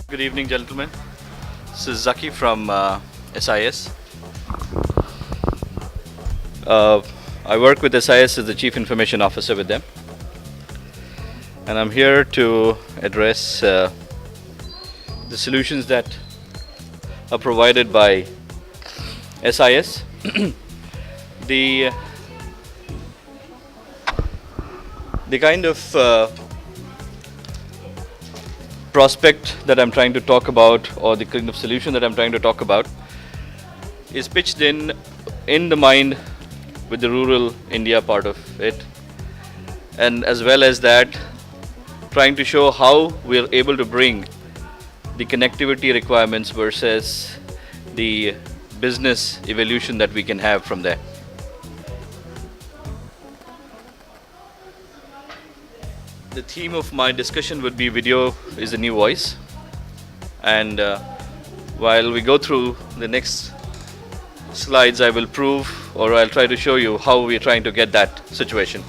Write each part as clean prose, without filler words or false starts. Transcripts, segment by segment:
Good evening, gentlemen. This is Zaki from SIS. I work with SIS as the Chief Information Officer with them. And I'm here to address the solutions that are provided by SIS. the the kind of prospect that I'm trying to talk about, or the kind of solution that I'm trying to talk about, is pitched in the mind with the rural India part of it, and as well as that, trying to show how we're able to bring the connectivity requirements versus the business evolution that we can have from there. The theme of my discussion would be video is the new voice, and while we go through the next slides, I will prove, or I'll try to show you how we're trying to get that situation.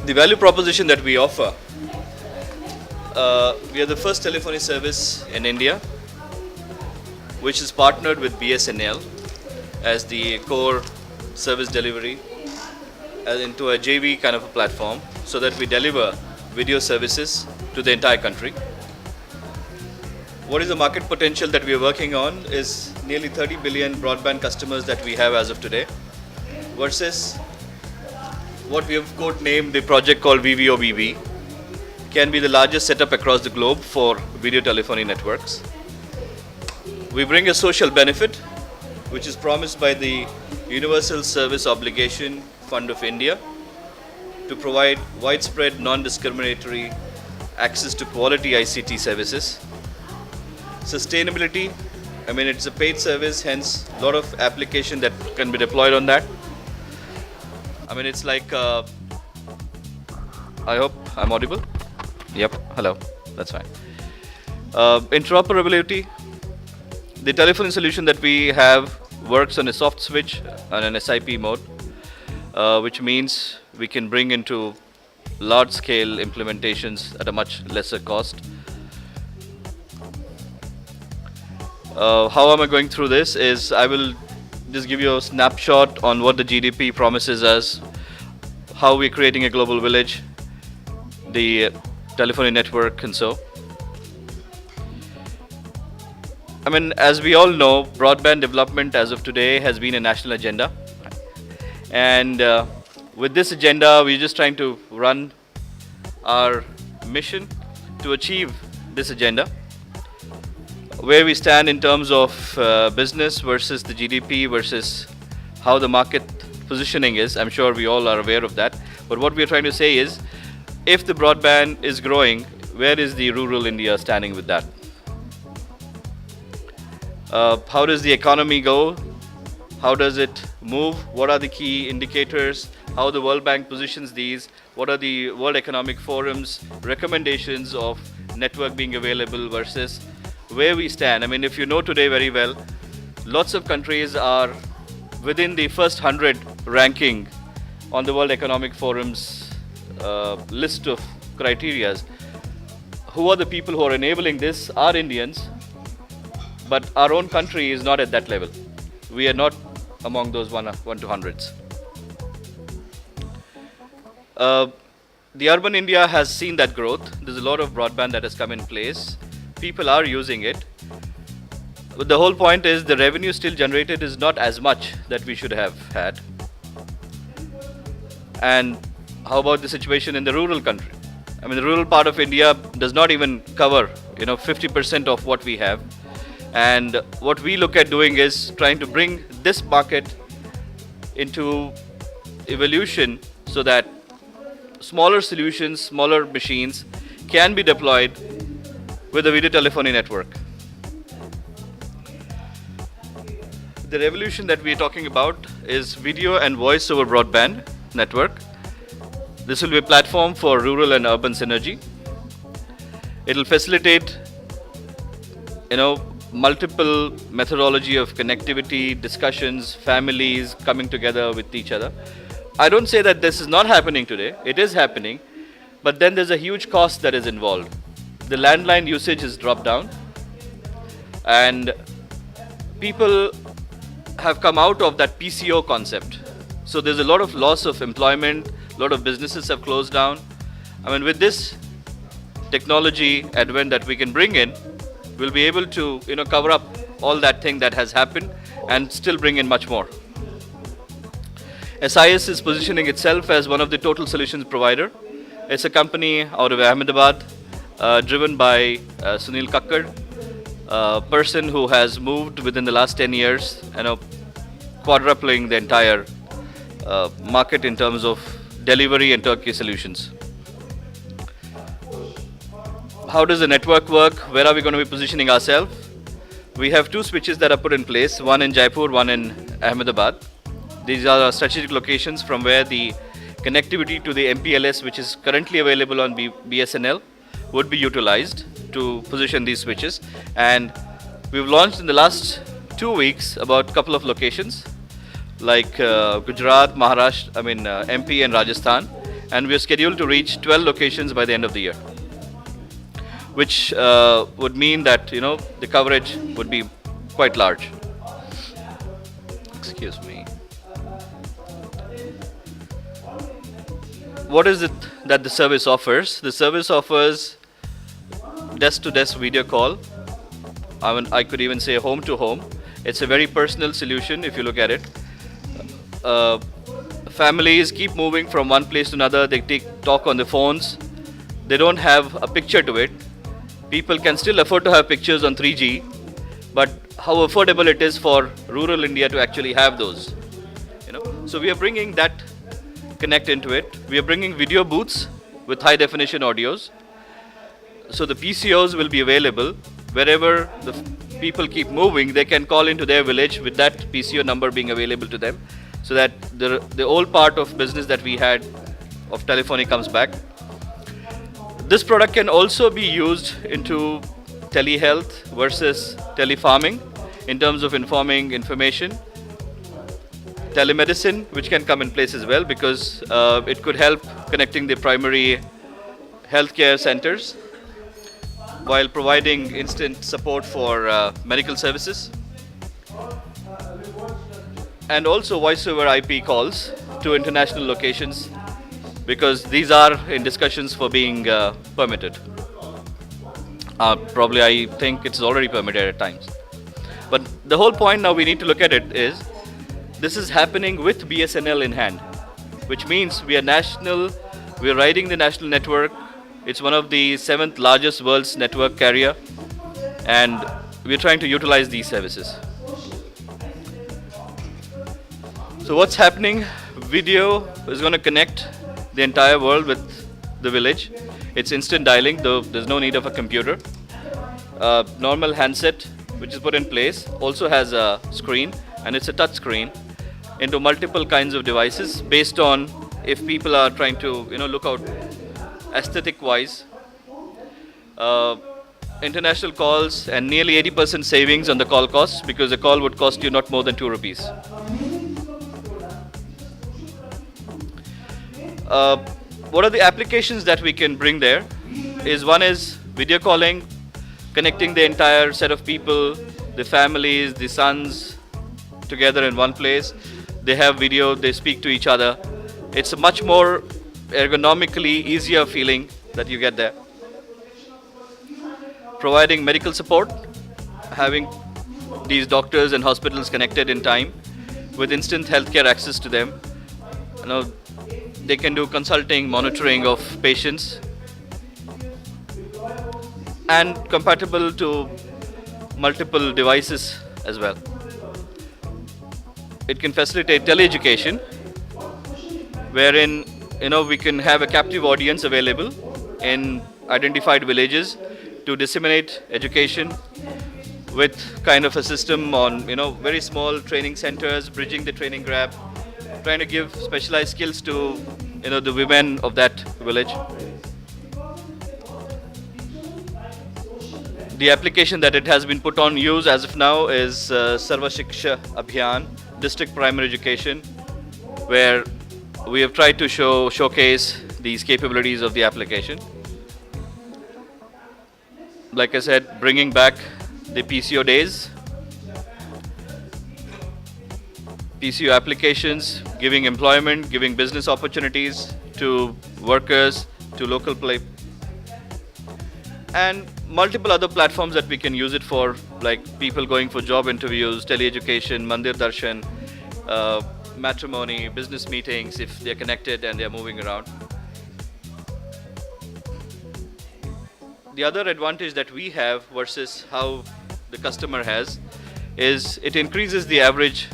The value proposition that we offer, we are the first telephony service in India which is partnered with BSNL as the core service delivery into a JV kind of a platform, so that we deliver video services to the entire country. What is the market potential that we are working on is nearly 30 billion broadband customers that we have as of today, versus what we have named the project called VVOBB, can be the largest setup across the globe for video telephony networks. We bring a social benefit which is promised by the Universal Service Obligation Fund of India to provide widespread non-discriminatory access to quality ICT services. Sustainability, I mean, it's a paid service, hence a lot of application that can be deployed on that. I mean, it's like, I hope I'm audible. Yep, hello, that's fine. Interoperability, the telephony solution that we have works on a soft switch and an SIP mode, which means we can bring into large scale implementations at a much lesser cost. How am I going through this is I will just give you a snapshot on what the GDP promises us, how we're creating a global village, the telephony network, and so. I mean, as we all know, broadband development as of today has been a national agenda. And with this agenda, we're just trying to run our mission to achieve this agenda. Where we stand in terms of business versus the GDP versus how the market positioning is, I'm sure we all are aware of that. But what we're trying to say is, if the broadband is growing, where is the rural India standing with that? How does the economy go? How does it move? What are the key indicators? How the World Bank positions these? What are the World Economic Forum's recommendations of network being available versus where we stand? I mean, if you know today very well, lots of countries are within the first 100 ranking on the World Economic Forum's list of criterias. Who are the people who are enabling this? Are Indians, but our own country is not at that level. We are not among those 1 to hundreds. The urban India has seen that growth. There's a lot of broadband that has come in place. People are using it. But the whole point is the revenue still generated is not as much that we should have had. And how about the situation in the rural country? I mean, the rural part of India does not even cover, 50% of what we have. And what we look at doing is trying to bring this market into evolution so that smaller solutions, smaller machines can be deployed with a video telephony network. The revolution that we are talking about is video and voice over broadband network. This will be a platform for rural and urban synergy. It will facilitate, multiple methodology of connectivity, discussions, families coming together with each other. I don't say that this is not happening today. It is happening, but then there's a huge cost that is involved. The landline usage has dropped down, and people have come out of that PCO concept. So there's a lot of loss of employment, a lot of businesses have closed down. I mean, with this technology advent that we can bring in, we'll be able to, cover up all that thing that has happened and still bring in much more. SIS is positioning itself as one of the total solutions provider. It's a company out of Ahmedabad, driven by Sunil Kakkad, a person who has moved within the last 10 years, quadrupling the entire market in terms of delivery and turnkey solutions. How does the network work? Where are we going to be positioning ourselves? We have two switches that are put in place, one in Jaipur, one in Ahmedabad. These are our strategic locations from where the connectivity to the MPLS, which is currently available on BSNL, would be utilized to position these switches. And we've launched in the last 2 weeks about a couple of locations like Gujarat, Maharashtra, MP and Rajasthan. And we are scheduled to reach 12 locations by the end of the year, which would mean that, the coverage would be quite large. Excuse me. What is it that the service offers? The service offers desk-to-desk video call. I could even say home-to-home. It's a very personal solution if you look at it. Families keep moving from one place to another. They talk on the phones. They don't have a picture to it. People can still afford to have pictures on 3G, but how affordable it is for rural India to actually have those. So we are bringing that connect into it. We are bringing video booths with high definition audios. So the PCOs will be available wherever the people keep moving. They can call into their village with that PCO number being available to them, so that the old part of business that we had of telephony comes back. This product can also be used into telehealth versus telefarming in terms of informing information. Telemedicine, which can come in place as well, because it could help connecting the primary healthcare centers while providing instant support for medical services. And also voice over IP calls to international locations, because these are in discussions for being permitted. Probably I think it's already permitted at times. But the whole point now we need to look at it is, this is happening with BSNL in hand, which means we are riding the national network. It's one of the 7th largest world's network carrier, and we're trying to utilize these services. So what's happening? Video is going to connect the entire world with the village. It's instant dialing, though there's no need of a computer. Normal handset, which is put in place, also has a screen, and it's a touch screen into multiple kinds of devices based on if people are trying to look out aesthetic wise. International calls and nearly 80% savings on the call costs, because the call would cost you not more than 2 rupees. What are the applications that we can bring there? One is video calling, connecting the entire set of people, the families, the sons together in one place. They have video, they speak to each other. It's a much more ergonomically easier feeling that you get there. Providing medical support, having these doctors and hospitals connected in time with instant healthcare access to them. They can do consulting, monitoring of patients, and compatible to multiple devices as well. It can facilitate teleeducation, wherein we can have a captive audience available in identified villages to disseminate education with kind of a system on very small training centers, bridging the training gap, trying to give specialized skills to the women of that village. The application that it has been put on use as of now is Sarva Shiksha Abhiyan, district primary education, where we have tried to showcase these capabilities of the application. Like I said, bringing back the PCO days, PCO applications, giving employment, giving business opportunities to workers, to local play, and multiple other platforms that we can use it for, like people going for job interviews, teleeducation, Mandir Darshan, matrimony, business meetings if they're connected and they're moving around. The other advantage that we have versus how the customer has is it increases the average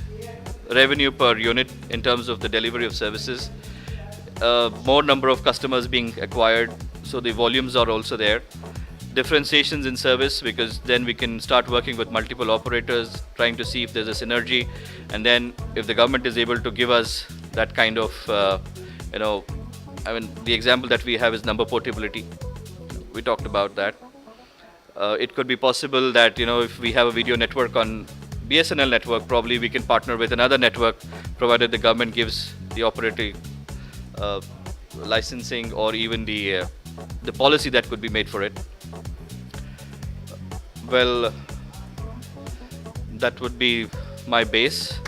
revenue per unit in terms of the delivery of services. More number of customers being acquired, so the volumes are also there. Differentiations in service, because then we can start working with multiple operators, trying to see if there's a synergy, and then if the government is able to give us that kind of, the example that we have is number portability. We talked about that. It could be possible that, if we have a video network on BSNL network, probably we can partner with another network, provided the government gives the operator licensing or even the policy that could be made for it. Well, that would be my base.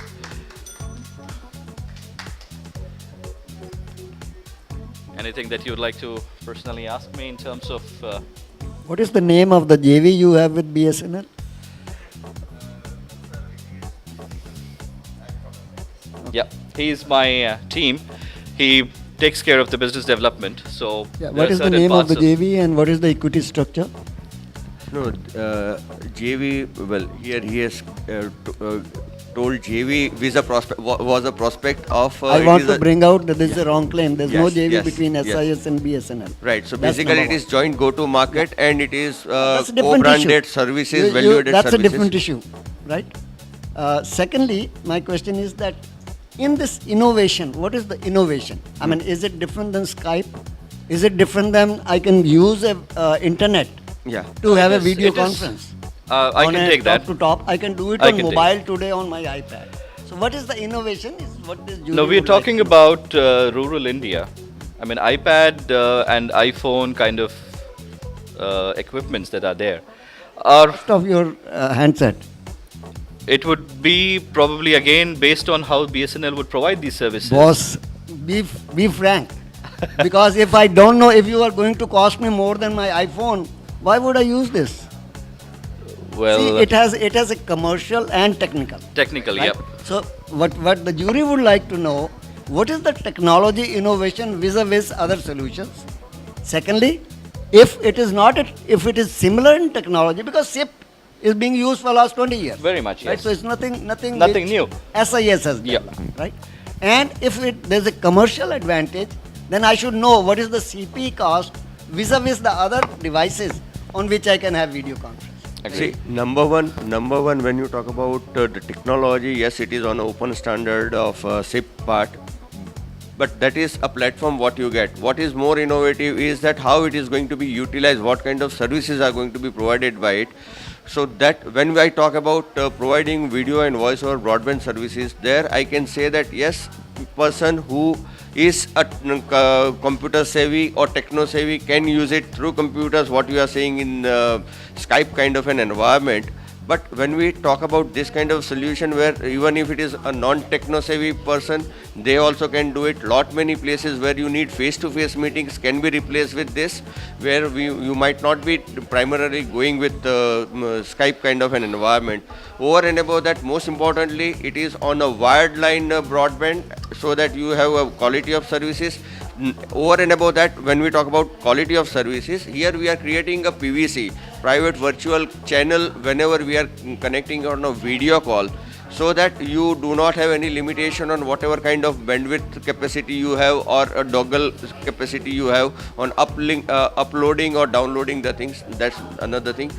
Anything that you would like to personally ask me in terms of... What is the name of the JV you have with BSNL? Yeah, he's my team. He takes care of the business development. So, yeah, what is the name of the JV and what is the equity structure? No, JV, well, here he has told JV was a prospect of... I want to bring out that this is a wrong claim. There's no JV between SIS and BSNL. Right, so that's basically it is joint go-to-market and it is co-branded services, value-added services. That's a different issue, right? Secondly, my question is that in this innovation, what is the innovation? I mean, is it different than Skype? Is it different than I can use internet to have a video conference? I can take that. Top to top, I can do it on mobile today on my iPad. So what is the innovation? No, we are talking about rural India. I mean, iPad and iPhone kind of equipments that are there are... Cost of your handset? It would be probably again based on how BSNL would provide these services. Boss, be frank. Because if I don't know if you are going to cost me more than my iPhone, why would I use this? Well, see, it has a commercial and technical. Technical, right? yeah. So what the jury would like to know, what is the technology innovation vis-a-vis other solutions? Secondly, if it is similar in technology, because SIP is being used for last 20 years. Very much, yes. Right? So it's nothing new. SIS has done, right? And if there's a commercial advantage, then I should know what is the CP cost vis-a-vis the other devices on which I can have video conference. See, number one, when you talk about the technology, yes, it is on open standard of SIP part, but that is a platform what you get. What is more innovative is that how it is going to be utilized, what kind of services are going to be provided by it. So that when I talk about providing video and voice over broadband services, there I can say that yes, person who is a computer savvy or techno savvy can use it through computers, what you are saying in Skype kind of an environment. But when we talk about this kind of solution where even if it is a non-techno savvy person, they also can do it. Lot many places where you need face-to-face meetings can be replaced with this, where you might not be primarily going with Skype kind of an environment. Over and above that, most importantly, it is on a wired line broadband so that you have a quality of services. Over and above that, when we talk about quality of services, here we are creating a PVC, private virtual channel, whenever we are connecting on a video call, so that you do not have any limitation on whatever kind of bandwidth capacity you have or a dongle capacity you have on uploading or downloading the things. That's another thing.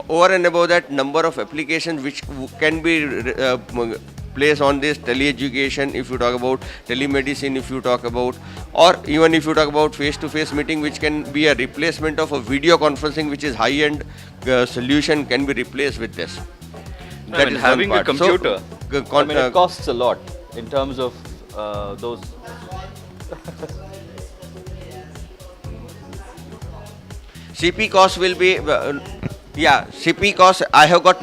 Over and above that, number of applications which can be place on this, teleeducation if you talk about, telemedicine if you talk about, or even if you talk about face-to-face meeting, which can be a replacement of a video conferencing, which is high-end solution, can be replaced with this. That is having a computer, it costs a lot in terms of those. CP cost will be, yeah, CP cost, I have got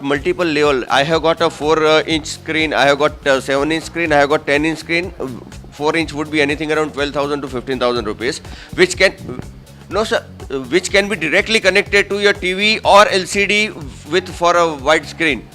multiple level. I have got a 4-inch screen, I have got a 7-inch screen, I have got 10-inch screen. 4-inch would be anything around 12,000 to 15,000 rupees, which can, no sir, which can be directly connected to your TV or LCD with for a wide screen.